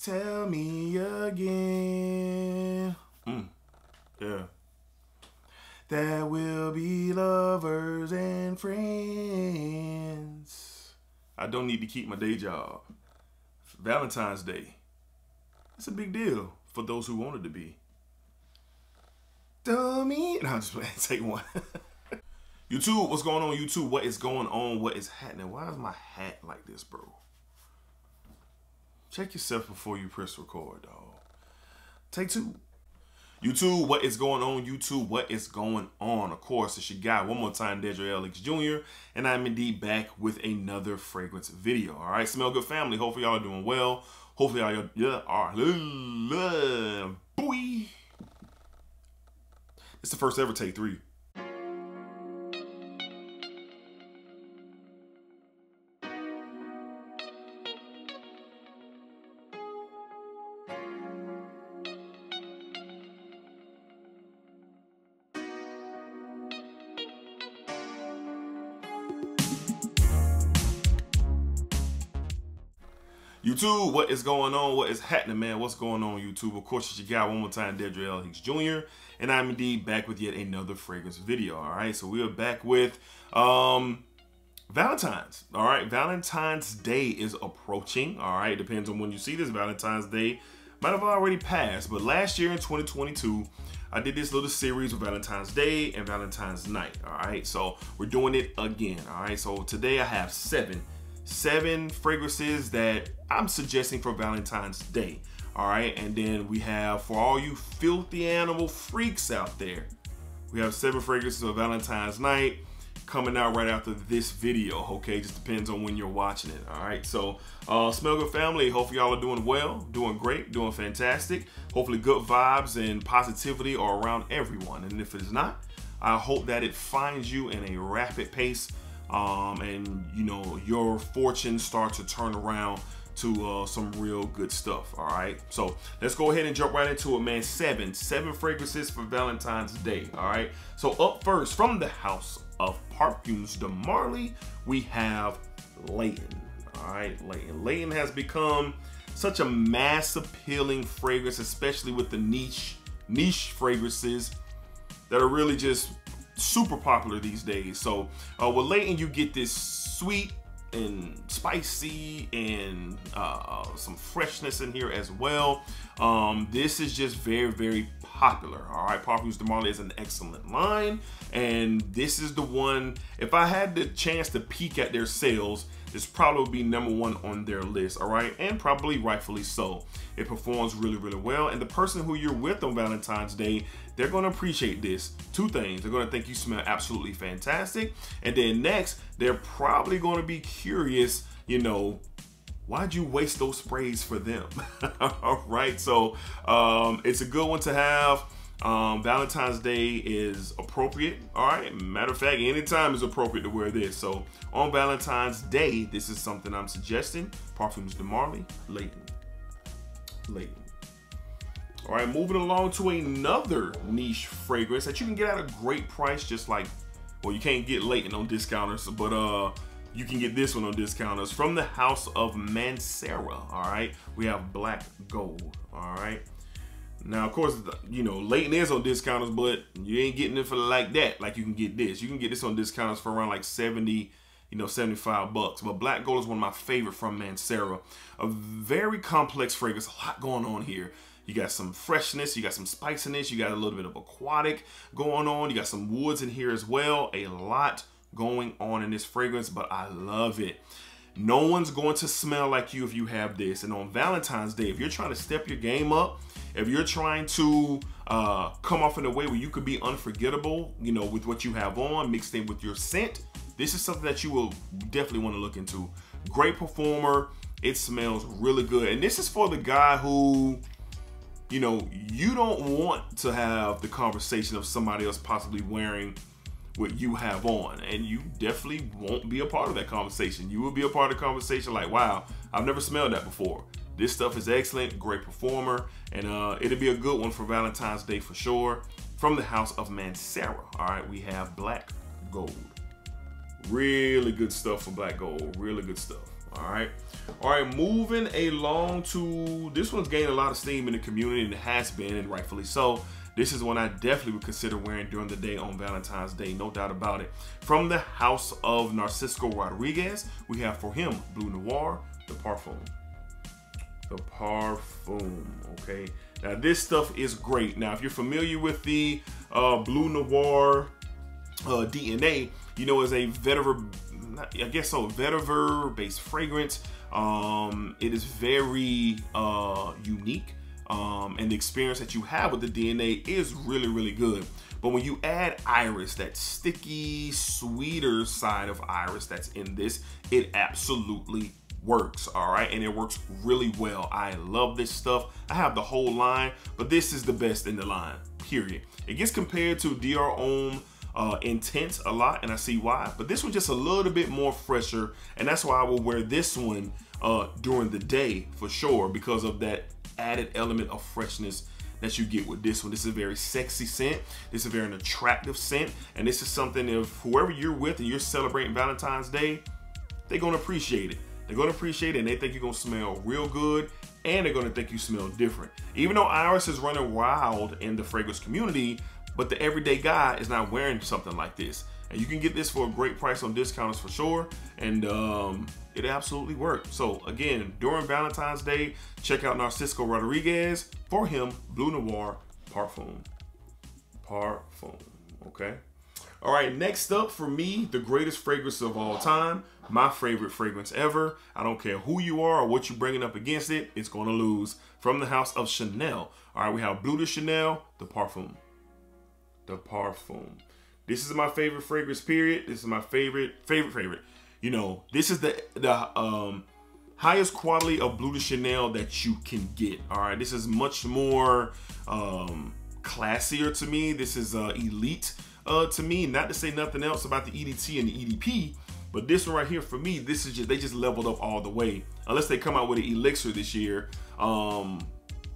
Tell me again. Yeah. That we'll be lovers and friends. I don't need to keep my day job. Valentine's Day. It's a big deal for those who want it to be. Dummy. No, I'm just playing. Take one. YouTube, what's going on, YouTube? What is going on? What is happening? Why is my hat like this, bro? Check yourself before you press record, dog. Take two. YouTube, what is going on? YouTube, what is going on? Of course, it's your guy, one more time, Dedra Alex Jr., and I'm indeed back with another fragrance video. All right, Smell Good family. Hopefully, y'all are doing well. Hopefully, y'all are. Boy. It's the first ever take 3. YouTube, what is going on? What is happening, man? What's going on, YouTube? Of course, it's your guy, one more time, Dedra Alex Jr., and I'm indeed back with yet another fragrance video, all right? So we are back with Valentine's, all right? Valentine's Day is approaching, all right? Depends on when you see this. Valentine's Day might have already passed, but last year in 2022, I did this little series with Valentine's Day and Valentine's Night, all right? So we're doing it again, all right? So today I have seven fragrances that I'm suggesting for Valentine's Day. All right, and then we have, for all you filthy animal freaks out there, we have 7 fragrances for Valentine's Night coming out right after this video. Okay, just depends on when you're watching it. All right, so Smell Good family, hopefully y'all are doing well, doing great, doing fantastic. Hopefully good vibes and positivity are around everyone, and if it is not, I hope that it finds you in a rapid pace, and you know, your fortunes start to turn around to some real good stuff. All right, so let's go ahead and jump right into it, man. Seven fragrances for Valentine's Day. All right, so up first, from the house of Parfums de Marly, we have Layton. All right, Layton has become such a mass appealing fragrance, especially with the niche fragrances that are really just super popular these days. So with Layton, you get this sweet and spicy and some freshness in here as well. This is just very, very popular. All right, Parfums de Marly is an excellent line, and this is the one, if I had the chance to peek at their sales, this probably would be #1 on their list. All right, and probably rightfully so. It performs really, really well, and the person who you're with on Valentine's Day, they're going to appreciate this. 2 things: they're going to think you smell absolutely fantastic, and then next, they're probably going to be curious, you know, why'd you waste those sprays for them? All right, so it's a good one to have. Valentine's Day is appropriate. All right, matter of fact, anytime is appropriate to wear this. So on Valentine's Day, this is something I'm suggesting. Parfums de Marly, Layton. All right, moving along to another niche fragrance that you can get at a great price, just like, well, you can't get Layton on discounters, but you can get this one on discounters. From the house of Mancera, all right, we have Black Gold. All right, now of course, you know, Layton is on discounters, but you ain't getting it for like that. Like, you can get this. You can get this on discounters for around like 70, you know, 75 bucks. But Black Gold is one of my favorite from Mancera. A very complex fragrance, a lot going on here. You got some freshness, you got some spiciness, you got a little bit of aquatic going on, you got some woods in here as well. A lot going on in this fragrance, but I love it. No one's going to smell like you if you have this. And on Valentine's Day, if you're trying to step your game up, if you're trying to come off in a way where you could be unforgettable, you know, with what you have on mixed in with your scent, this is something that you will definitely want to look into. Great performer. It smells really good. And this is for the guy who, you know, you don't want to have the conversation of somebody else possibly wearing what you have on, and you definitely won't be a part of that conversation. You will be a part of the conversation like, wow, I've never smelled that before. This stuff is excellent, great performer, and it'll be a good one for Valentine's Day for sure. From the house of Mancera, all right, we have Black Gold. Really good stuff for Black Gold, really good stuff. All right. All right, moving along to this one's gained a lot of steam in the community, and it has been, and rightfully so. This is one I definitely would consider wearing during the day on Valentine's Day, no doubt about it. From the house of Narcisco Rodriguez, we have for him Blue Noir, the Parfum. The Parfum, okay? Now this stuff is great. Now if you're familiar with the Blue Noir DNA, you know it's a vetiver, I guess so, vetiver based fragrance. It is very unique. And the experience that you have with the DNA is really, really good. But when you add iris, that sticky, sweeter side of iris that's in this, it absolutely works, all right? And it works really well. I love this stuff. I have the whole line, but this is the best in the line, period. It gets compared to DR Homme Intense a lot, and I see why, but this one's just a little bit more fresher, and that's why I will wear this one during the day for sure, because of that added element of freshness that you get with this one. This is a very sexy scent. This is a very attractive scent, and this is something if whoever you're with and you're celebrating Valentine's Day, they're gonna appreciate it. They're gonna appreciate it, and they think you're gonna smell real good, and they're gonna think you smell different. Even though iris is running wild in the fragrance community, but the everyday guy is not wearing something like this. And you can get this for a great price on discounts for sure, and it absolutely works. So again, during Valentine's Day, check out Narcisco Rodriguez. For him, Blue Noir, Parfum. Parfum, okay? All right, next up for me, the greatest fragrance of all time, my favorite fragrance ever. I don't care who you are or what you're bringing up against it, it's gonna lose. From the house of Chanel. All right, we have Bleu de Chanel, the Parfum. The Parfum. This is my favorite fragrance, period. This is my favorite. You know, this is the highest quality of Bleu de Chanel that you can get. All right, this is much more classier to me. This is elite to me. Not to say nothing else about the EDT and the EDP, but this one right here for me, this is just, they just leveled up all the way. Unless they come out with an elixir this year,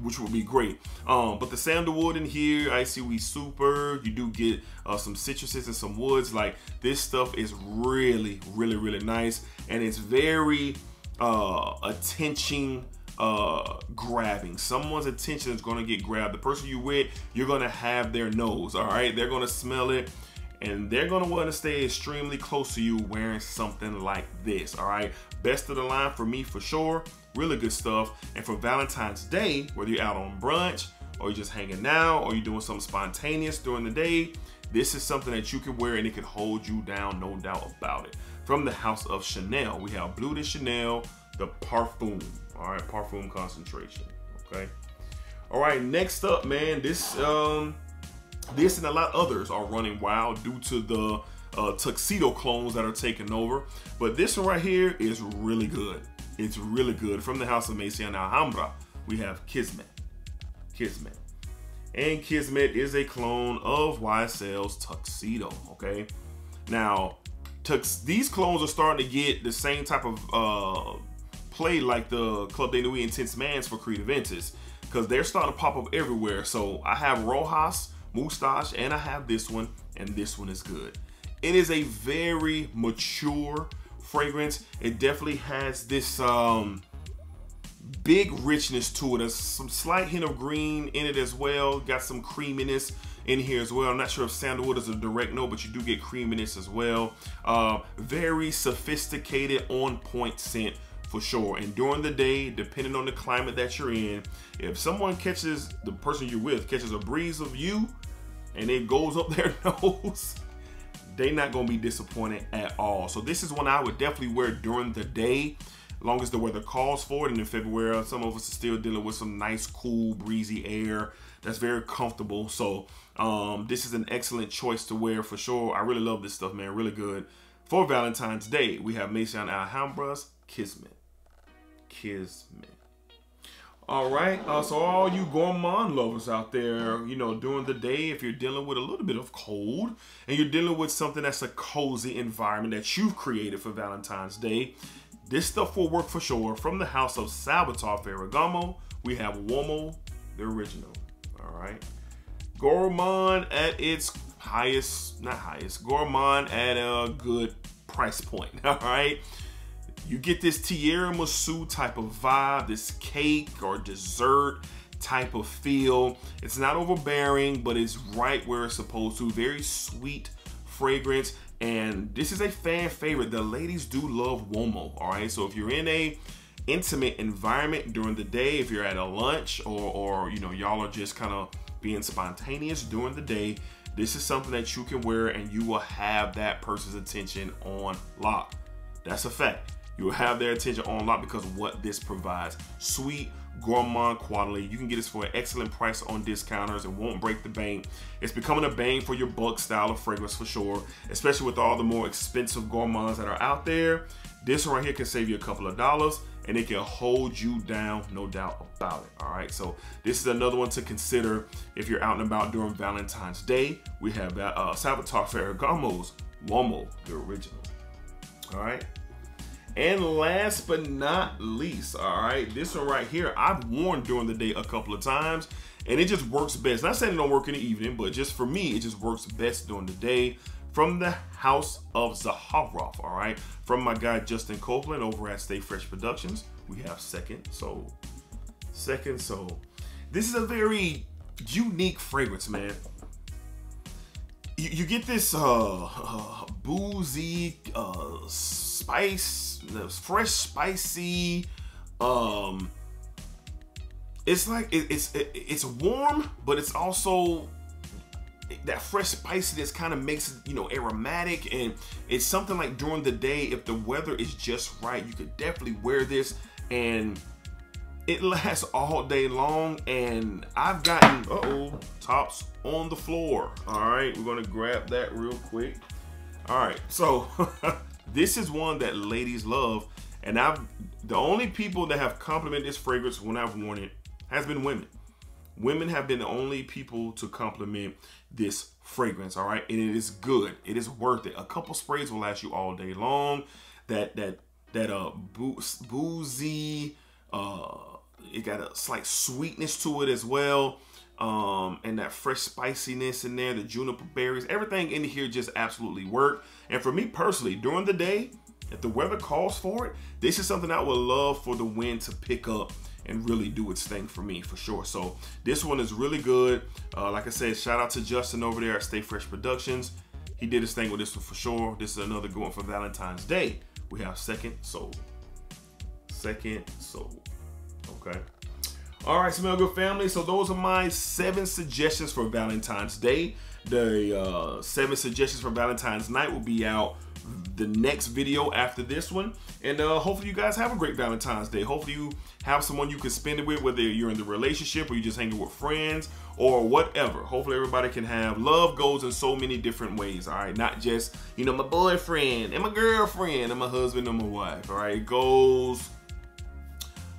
which would be great. But the sandalwood in here, ICW super, you do get some citruses and some woods. Like, this stuff is really, really, really nice. And it's very attention grabbing. Someone's attention is gonna get grabbed. The person you with, you're gonna have their nose, all right? They're gonna smell it, and they're gonna want to stay extremely close to you wearing something like this, all right? Best of the line for me for sure. Really good stuff. And for Valentine's Day, whether you're out on brunch or you're just hanging out or you're doing something spontaneous during the day, this is something that you can wear and it can hold you down, no doubt about it. From the house of Chanel, we have Bleu de Chanel, the Parfum. All right, Parfum concentration, okay? All right, next up, man, this and a lot of others are running wild due to the tuxedo clones that are taking over. But this one right here is really good. It's really good. From the house of Maison Alhambra, we have Kismet. Kismet. And Kismet is a clone of YSL's Tuxedo, okay? Now, these clones are starting to get the same type of play like the Club de Nuit Intense Mans for Creed Aventus, because they're starting to pop up everywhere. So I have Rojas, Moustache, and I have this one, and this one is good. It is a very mature fragrance. It definitely has this big richness to it. There's some slight hint of green in it as well. Got some creaminess in here as well. I'm not sure if sandalwood is a direct note, but you do get creaminess as well. Very sophisticated, on point scent for sure. And during the day, depending on the climate that you're in, if someone catches, the person you're with catches a breeze of you and it goes up their nose, they're not gonna be disappointed at all. So this is one I would definitely wear during the day, as long as the weather calls for it. And in February, some of us are still dealing with some nice, cool, breezy air that's very comfortable. So this is an excellent choice to wear for sure. I really love this stuff, man, really good. For Valentine's Day, we have Maison Alhambra's Kismet. Kismet. All right, so all you gourmand lovers out there, you know, during the day, if you're dealing with a little bit of cold and you're dealing with something that's a cozy environment that you've created for Valentine's Day, this stuff will work for sure. From the house of Salvatore Ferragamo, we have Uomo, the original. All right, gourmand at its highest, not highest, gourmand at a good price point. All right. You get this tiramisu type of vibe, this cake or dessert type of feel. It's not overbearing, but it's right where it's supposed to. Very sweet fragrance, and this is a fan favorite. The ladies do love Womo, all right? So if you're in a intimate environment during the day, if you're at a lunch or you know, y'all are just kind of being spontaneous during the day, this is something that you can wear and you will have that person's attention on lock. That's a fact. You will have their attention on lock because of what this provides. Sweet, gourmand quality. You can get this for an excellent price on discounters. It won't break the bank. It's becoming a bang for your buck style of fragrance for sure, especially with all the more expensive gourmands that are out there. This one right here can save you a couple of dollars, and it can hold you down, no doubt about it. All right, so this is another one to consider if you're out and about during Valentine's Day. We have Salvatore Ferragamo's Womo, the original. All right. And last but not least, all right, this one right here, I've worn during the day a couple of times, and it just works best. Not saying it don't work in the evening, but just for me, it just works best during the day. From the House of Zaharoff, all right, from my guy Justin Copeland over at Stay Fresh Productions, we have Second Soul. Second Soul. This is a very unique fragrance, man. You get this boozy spice, fresh, spicy. It's like it's warm, but it's also that fresh spiciness kind of makes it, you know, aromatic, and it's something like during the day, if the weather is just right, you could definitely wear this, and it lasts all day long. And I've gotten tops on the floor. All right, we're gonna grab that real quick. All right, so this is one that ladies love, and the only people that have complimented this fragrance when I've worn it has been women. Women have been the only people to compliment this fragrance, all right? And it is good. It is worth it. A couple sprays will last you all day long. That boozy, it got a slight sweetness to it as well. And that fresh spiciness in there, the juniper berries, everything in here just absolutely work. And for me personally, during the day, if the weather calls for it, this is something I would love for the wind to pick up and really do its thing for me, for sure. So this one is really good. Like I said, shout out to Justin over there at Stay Fresh Productions. He did his thing with this one for sure. This is another good one for Valentine's Day. We have Second Soul. Second Soul. Okay. All right, Smell Good family. So those are my 7 suggestions for Valentine's Day. The 7 suggestions for Valentine's Night will be out the next video after this one, and hopefully you guys have a great Valentine's Day. Hopefully you have someone you can spend it with, whether you're in the relationship or you're just hanging with friends or whatever. Hopefully everybody can have love. Goes in so many different ways, all right? Not just, you know, my boyfriend and my girlfriend and my husband and my wife, all right? It goes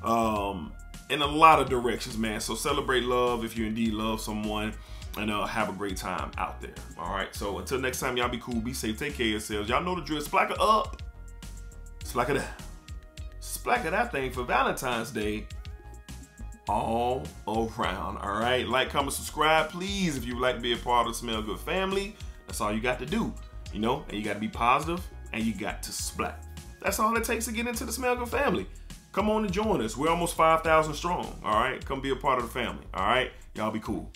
in a lot of directions, man. So celebrate love if you indeed love someone, and have a great time out there. All right, so until next time, y'all be cool, be safe, take care of yourselves. Y'all know the drill. Splacker up, splacker down, splacker that thing for Valentine's Day all around. All right, like, comment, subscribe, please, if you would like to be a part of the Smell Good family. That's all you got to do, you know, and you got to be positive, and you got to splat. That's all it takes to get into the Smell Good family. Come on and join us. We're almost 5,000 strong, all right? Come be a part of the family, all right? Y'all be cool.